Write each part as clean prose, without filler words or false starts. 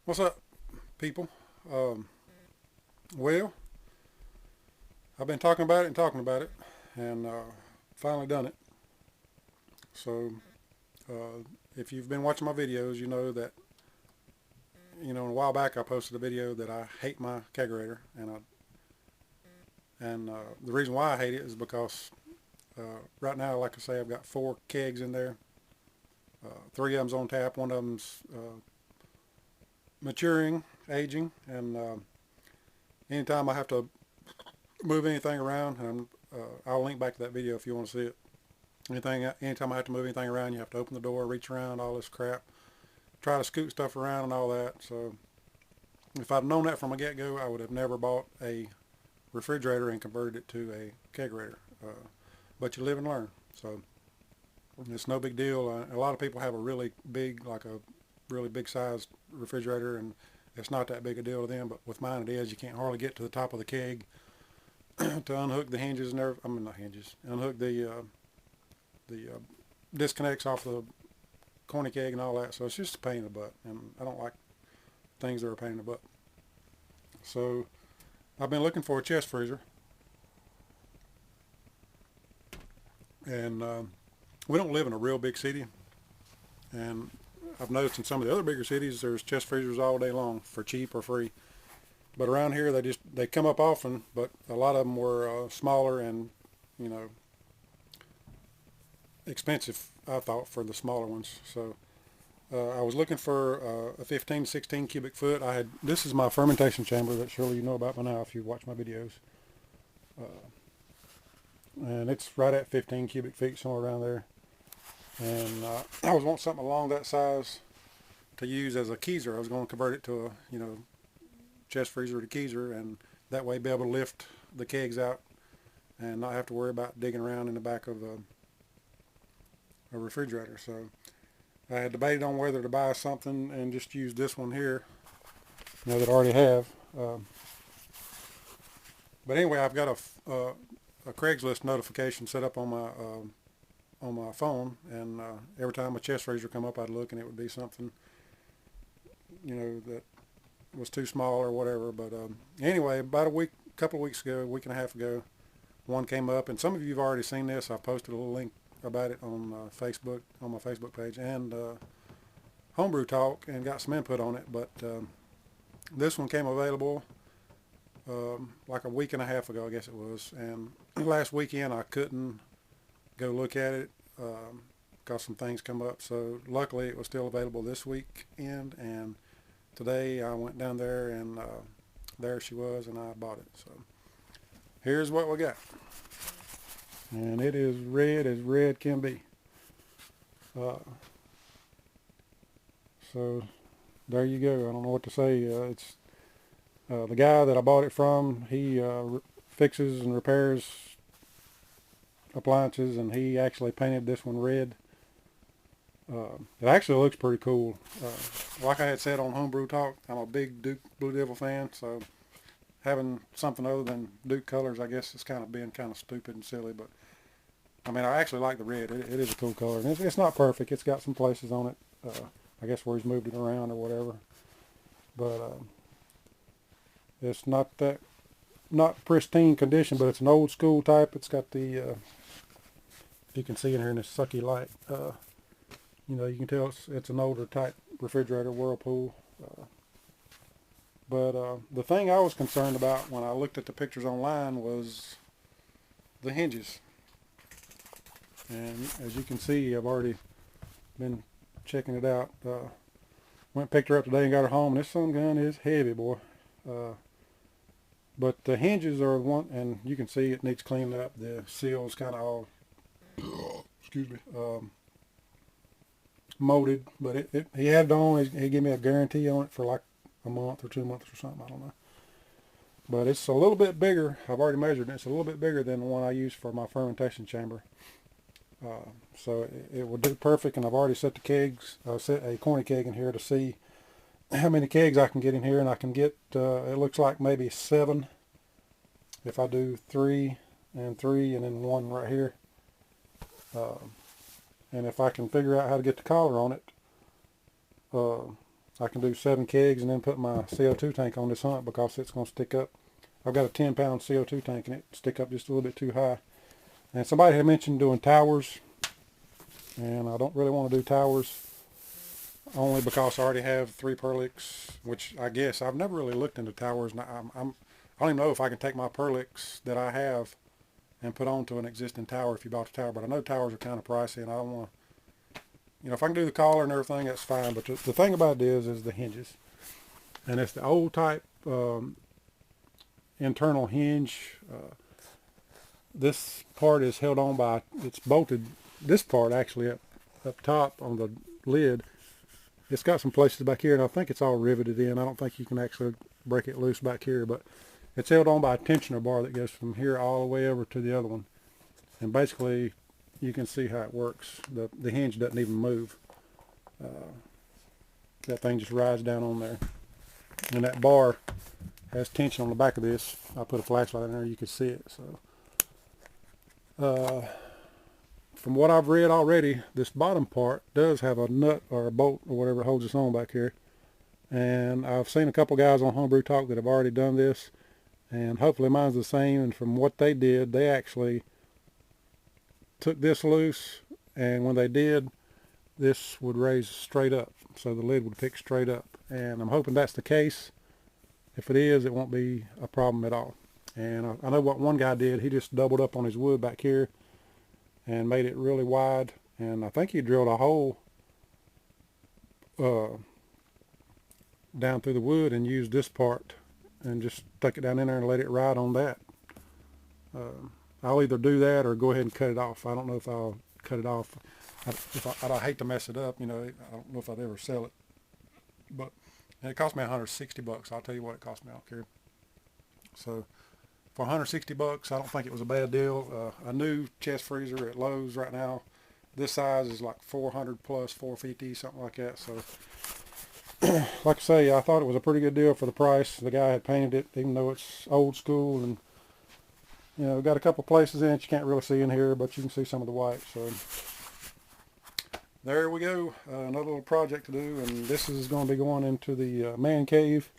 What's up, people? Um, well, I've been talking about it and talking about it, and finally done it. So, if you've been watching my videos, you know that a while back I posted a video that I hate my kegerator, and the reason why I hate it is because right now, like I say, I've got 4 kegs in there. 3 of them's on tap, one of them's maturing, aging, and anytime I have to move anything around, and I'll link back to that video if you want to see it. Anytime I have to move anything around, you have to open the door, reach around, all this crap, try to scoot stuff around and all that. So if I'd known that from a get-go, I would have never bought a refrigerator and converted it to a kegerator. But you live and learn. So it's no big deal. A lot of people have a really big, like a really big sized refrigerator, and it's not that big a deal to them. But with mine, it is. You can't hardly get to the top of the keg to unhook the hinges and everything. I mean, not hinges. Unhook the disconnects off the corny keg and all that. So it's just a pain in the butt, and I don't like things that are a pain in the butt. So I've been looking for a chest freezer, and we don't live in a real big city, and I've noticed in some of the other bigger cities there's chest freezers all day long for cheap or free. But around here they come up often, but a lot of them were smaller and you know expensive, I thought, for the smaller ones. So I was looking for a 15 to 16 cubic foot. This is my fermentation chamber that surely you know about by now if you watch my videos. Uh, and it's right at 15 cubic feet, somewhere around there. And I was wanting something along that size to use as a Keezer. I was going to convert it to a, chest freezer to Keezer, and that way be able to lift the kegs out and not have to worry about digging around in the back of a refrigerator. So I had debated on whether to buy something and just use this one here, that I already have. But anyway, I've got a Craigslist notification set up on my phone, and every time a chest freezer come up, I'd look, and it would be something, that was too small or whatever. But anyway, about couple of weeks ago, a week and a half ago, one came up, and some of you have already seen this. I've posted a little link about it on Facebook, on my Facebook page, and Homebrew Talk, and got some input on it. But this one came available like a week and a half ago, I guess it was. And last weekend I couldn't go look at it because some things come up. So luckily it was still available this weekend, and today I went down there, and there she was, and I bought it. So here's what we got. And it is red as red can be. Uh, so there you go. I don't know what to say. It's the guy that I bought it from. He fixes and repairs appliances, and he actually painted this one red. It actually looks pretty cool. Like I had said on Homebrew Talk, I'm a big Duke Blue Devil fan, so having something other than Duke colors, I guess, is kind of being kind of stupid and silly. But I mean, I actually like the red. It is a cool color, and it's not perfect. It's got some places on it, I guess, where he's moved it around or whatever. But it's not pristine condition, but it's an old school type. It's got the you can see in here in this sucky light. You can tell it's an older type refrigerator, Whirlpool. But the thing I was concerned about when I looked at the pictures online was the hinges. And as you can see, I've already been checking it out. Went and picked her up today and got her home. And this sun gun is heavy, boy. But the hinges are one, and you can see it needs cleaning up. The seal's kind of all, excuse me, molded. But he had it on. He gave me a guarantee on it for like a month or 2 months or something. I don't know. But it's a little bit bigger. I've already measured it. It's a little bit bigger than the one I use for my fermentation chamber. So it will do perfect, and I've already set the kegs. I set a corny keg in here to see how many kegs I can get in here, and I can get, it looks like maybe 7 if I do 3 and 3 and then 1 right here. And if I can figure out how to get the collar on it, I can do 7 kegs and then put my CO2 tank on this hump because it's going to stick up. I've got a 10-pound CO2 tank and it stick up just a little bit too high. And somebody had mentioned doing towers, and I don't really want to do towers only because I already have 3 Perlix, which I guess I've never really looked into towers. And I don't even know if I can take my Perlix that I have and put onto an existing tower if you bought a tower. But I know towers are kind of pricey, and I don't want to, if I can do the collar and everything, that's fine. But the thing about it is the hinges. And it's the old type internal hinge. This part is held on by, it's bolted, this part actually up top on the lid. It's got some places back here, and I think it's all riveted in. I don't think you can actually break it loose back here, but it's held on by a tensioner bar that goes from here all the way over to the other one. And basically, you can see how it works. The hinge doesn't even move. That thing just rides down on there. And that bar has tension on the back of this. I put a flashlight in there, you can see it. So, from what I've read already, this bottom part does have a nut or a bolt or whatever holds this on back here. And I've seen a couple guys on Homebrew Talk that have already done this, and hopefully mine's the same. And from what they did, they actually took this loose, and when they did, this would raise straight up, so the lid would pick straight up. And I'm hoping that's the case. If it is, it won't be a problem at all. And I know what one guy did. He just doubled up on his wood back here and made it really wide. And I think he drilled a hole down through the wood and used this part and just stuck it down in there and let it ride on that. I'll either do that or go ahead and cut it off. I don't know if I'll cut it off. I hate to mess it up. I don't know if I'd ever sell it. But it cost me $160. I'll tell you what it cost me. I don't care. So for $160, I don't think it was a bad deal. A new chest freezer at Lowe's right now, this size is like 400 plus, 450, something like that. So like I say, I thought it was a pretty good deal for the price. The guy had painted it, even though it's old school, and got a couple places in it you can't really see in here, but you can see some of the white. So there we go, another little project to do, and this is going to be going into the man cave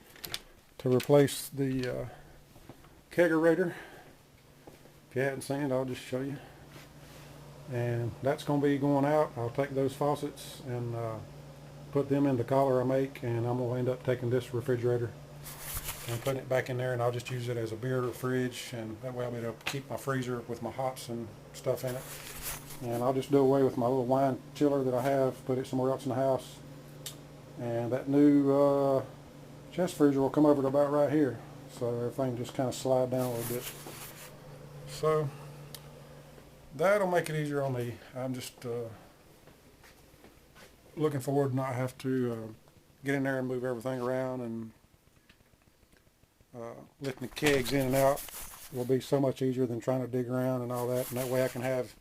to replace the kegerator. If you hadn't seen it, I'll just show you. And that's going to be going out. I'll take those faucets and put them in the collar I make, and I'm going to end up taking this refrigerator and putting it back in there, and I'll just use it as a beer fridge, and that way I'll be able to keep my freezer with my hops and stuff in it. And I'll just do away with my little wine chiller that I have, put it somewhere else in the house. And that new chest freezer will come over to about right here, so everything just kind of slide down a little bit. So that'll make it easier on me. I'm just looking forward to not have to get in there and move everything around, and lifting the kegs in and out will be so much easier than trying to dig around and all that. And that way I can have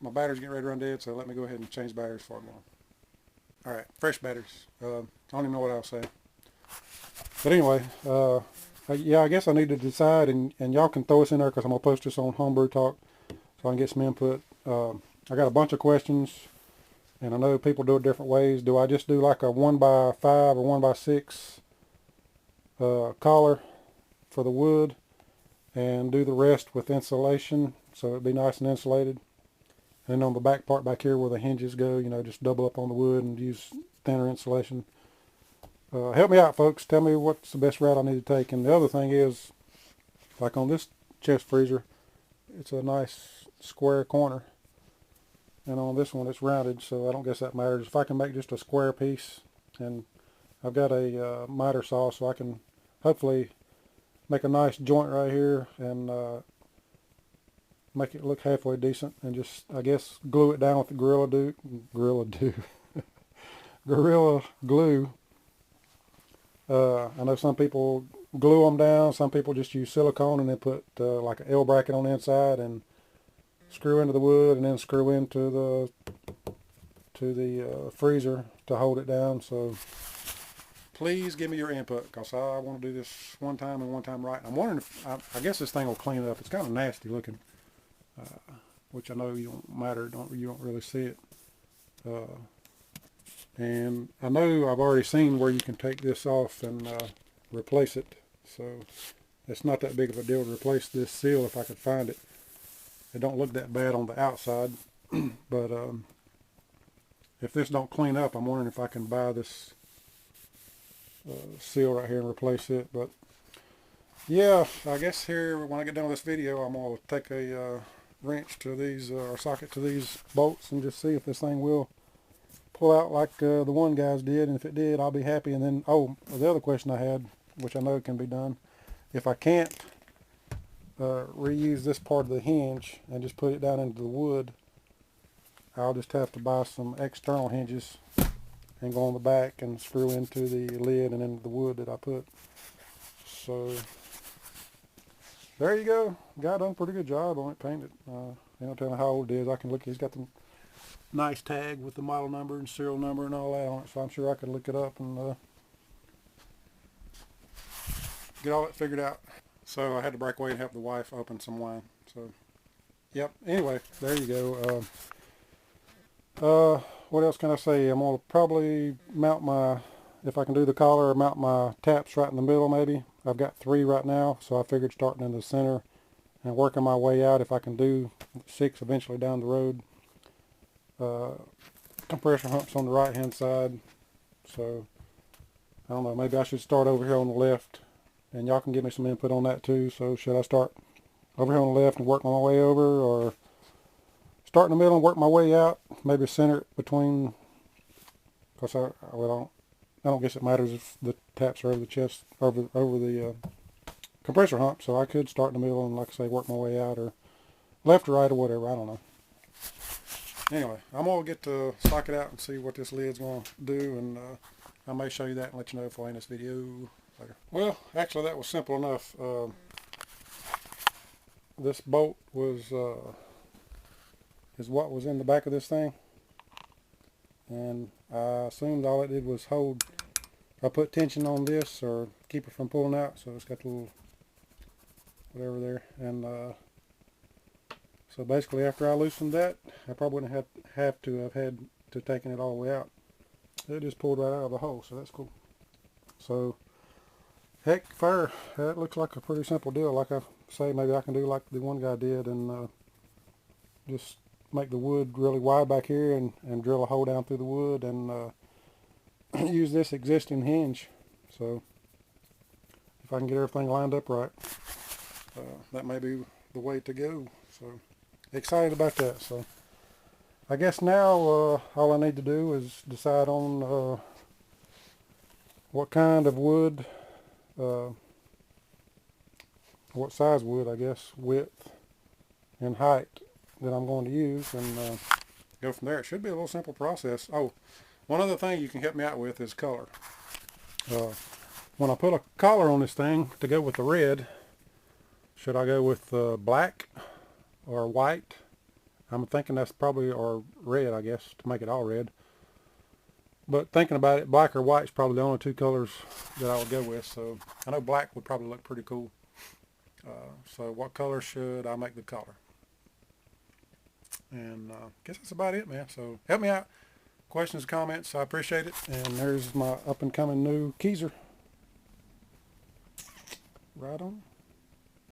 my batteries getting ready to run dead, so let me go ahead and change batteries for them. Alright, fresh batteries. I don't even know what I'll say. But anyway, yeah, I guess I need to decide, and y'all can throw us in there because I'm going to post this on Homebrew Talk so I can get some input. I got a bunch of questions, and I know people do it different ways. Do I just do like a 1x5 or 1x6 collar for the wood and do the rest with insulation so it'd be nice and insulated? And then on the back part back here where the hinges go, just double up on the wood and use thinner insulation. Help me out, folks. Tell me what's the best route I need to take. And the other thing is, like on this chest freezer, it's a nice square corner. And on this one it's rounded, so I don't guess that matters. If I can make just a square piece, and I've got a miter saw, so I can hopefully make a nice joint right here and make it look halfway decent, and just, I guess, glue it down with the Gorilla Glue. I know some people glue them down, some people just use silicone and then put like an L bracket on the inside and screw into the wood and then screw into the freezer to hold it down. So please give me your input, because I want to do this one time and one time right. I'm wondering if, I guess this thing will clean it up. It's kind of nasty looking, which I know you don't really see it. And I know I've already seen where you can take this off and replace it, so it's not that big of a deal to replace this seal if I could find it. It don't look that bad on the outside, but if this don't clean up, I'm wondering if I can buy this seal right here and replace it. But yeah, I guess here when I get done with this video, I'm going to take a wrench to these, or socket to these bolts, and just see if this thing will pull out like the one guys did. And if it did, I'll be happy. And then, oh, the other question I had, which I know can be done, if I can't reuse this part of the hinge and just put it down into the wood, I'll just have to buy some external hinges and go on the back and screw into the lid and into the wood that I put. So there you go. Guy done a pretty good job on it, painted. No telling how old it is. I can look. He's got the nice tag with the model number and serial number and all that on it, so I'm sure I could look it up and get all that figured out. So I had to break away and help the wife open some wine. So, yep. Anyway, there you go. What else can I say? I'm going to probably mount my, if I can do the collar, mount my taps right in the middle maybe. I've got 3 right now, so I figured starting in the center and working my way out, if I can do 6 eventually down the road. Compressor humps on the right hand side. So, I don't know, maybe I should start over here on the left, and y'all can give me some input on that too. So should I start over here on the left and work my way over, or start in the middle and work my way out, maybe center it between, because I don't guess it matters if the taps are over the chest, over the compressor hump, so I could start in the middle and, like I say, work my way out, or left or right or whatever, I don't know. Anyway, I'm going to get to stock it out and see what this lid's going to do, and I may show you that and let you know if I end this video later. Well, actually that was simple enough. This bolt was is what was in the back of this thing, and I assumed all it did was hold. I put tension on this or keep it from pulling out, so it's got the little whatever there, and so basically after I loosened that, I probably wouldn't have to have had to taken it all the way out. It just pulled right out of the hole, so that's cool. So heck, fire, that looks like a pretty simple deal. Like I say, maybe I can do like the one guy did and just make the wood really wide back here and drill a hole down through the wood and use this existing hinge. So if I can get everything lined up right, that may be the way to go. So excited about that. So I guess now all I need to do is decide on what kind of wood, what size wood, I guess, width and height that I'm going to use, and go from there. It should be a little simple process. Oh, one other thing you can help me out with is color. When I put a collar on this thing to go with the red, should I go with black or white? I'm thinking that's probably, or red, I guess, to make it all red. But thinking about it, black or white is probably the only 2 colors that I would go with. So I know black would probably look pretty cool. So what color should I make the collar? And I guess that's about it, man. So help me out. Questions, comments, I appreciate it. And there's my up and coming new Keezer. Right on.